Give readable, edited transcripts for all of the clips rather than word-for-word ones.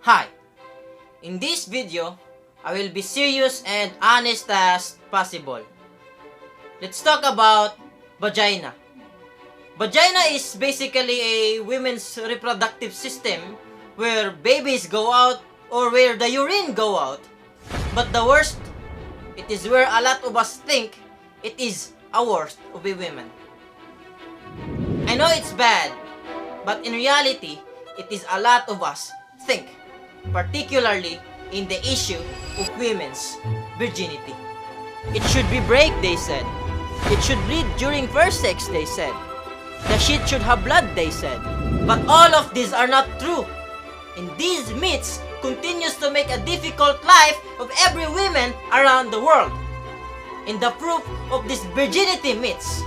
Hi! In this video, I will be serious and honest as possible. Let's talk about vagina. Vagina is basically a women's reproductive system where babies go out or where the urine go out. But the worst, it is where a lot of us think it is a worst of a woman. I know it's bad, but in reality, it is a lot of us think, particularly in the issue of women's virginity. It should be break, they said. It should bleed during first sex, they said. The shit should have blood, they said. But all of these are not true. And these myths continues to make a difficult life of every woman around the world. And the proof of these virginity myths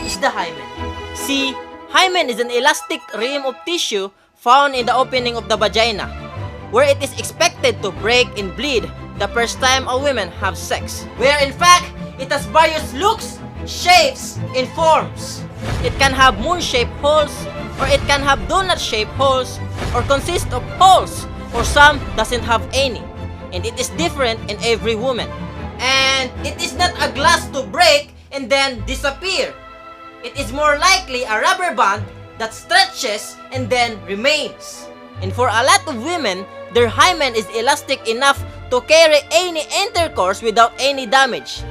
is the hymen. See, hymen is an elastic rim of tissue found in the opening of the vagina, where it is expected to break and bleed the first time a woman have sex. Where in fact, it has various looks, shapes, and forms. It can have moon-shaped holes, or it can have donut-shaped holes, or consist of holes, or some doesn't have any. And it is different in every woman. And it is not a glass to break and then disappear. It is more likely a rubber band that stretches and then remains. And for a lot of women, their hymen is elastic enough to carry any intercourse without any damage.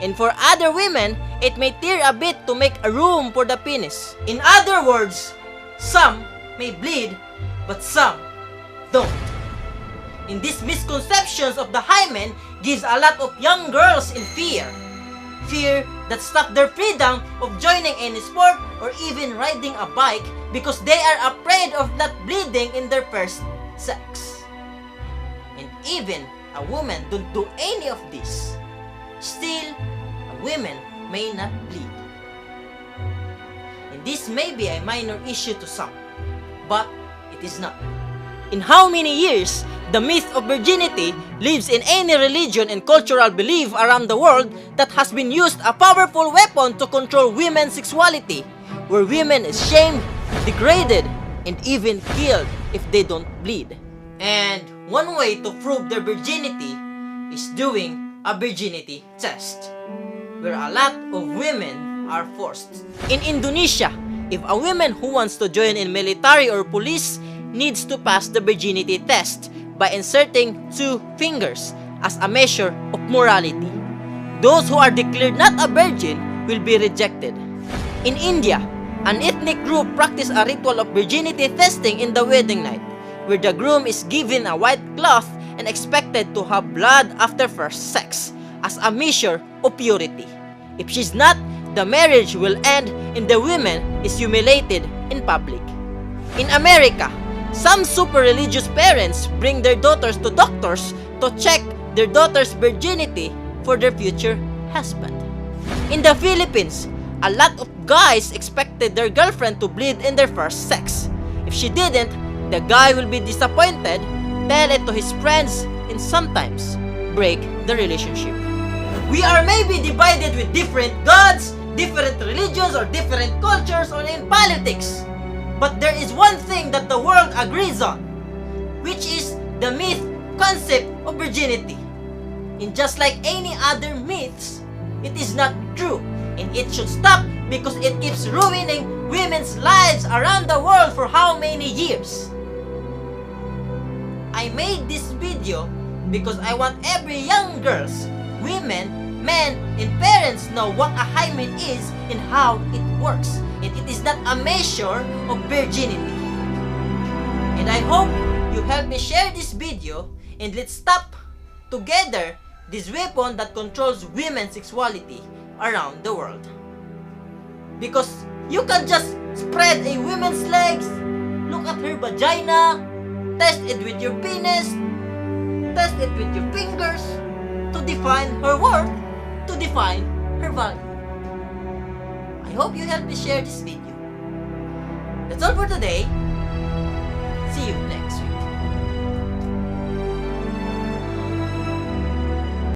And for other women, it may tear a bit to make a room for the penis. In other words, some may bleed, but some don't. And these misconceptions of the hymen gives a lot of young girls in fear. Fear that stop their freedom of joining any sport or even riding a bike because they are afraid of not bleeding in their first sex. And even a woman don't do any of this, still a woman may not bleed. And this may be a minor issue to some, but it is not. In how many years the myth of virginity lives in any religion and cultural belief around the world that has been used a powerful weapon to control women's sexuality, where women is shamed, degraded, and even killed if they don't bleed. And one way to prove their virginity is doing a virginity test, where a lot of women are forced. In Indonesia, if a woman who wants to join in military or police needs to pass the virginity test by inserting 2 fingers as a measure of morality. Those who are declared not a virgin will be rejected. In India, an ethnic group practice a ritual of virginity testing in the wedding night, where the groom is given a white cloth and expected to have blood after first sex as a measure of purity. If she's not, the marriage will end and the woman is humiliated in public. In America, some super religious parents bring their daughters to doctors to check their daughter's virginity for their future husband. In the Philippines, a lot of guys expected their girlfriend to bleed in their first sex. If she didn't, the guy will be disappointed, tell it to his friends, and sometimes break the relationship. We are maybe divided with different gods, different religions, or different cultures, or in politics. But there is one thing that the world agrees on, which is the myth concept of virginity. And just like any other myths, it is not true, and it should stop because it keeps ruining women's lives around the world for how many years. I made this video because I want every young girls, women, men, and parents know what a hymen is and how it works. And it is not a measure of virginity. And I hope you help me share this video and let's stop together this weapon that controls women's sexuality around the world. Because you can just spread a woman's legs, look at her vagina, test it with your penis, test it with your fingers to define her worth, to define her value. I hope you help me share this video. That's all for today. See you next week.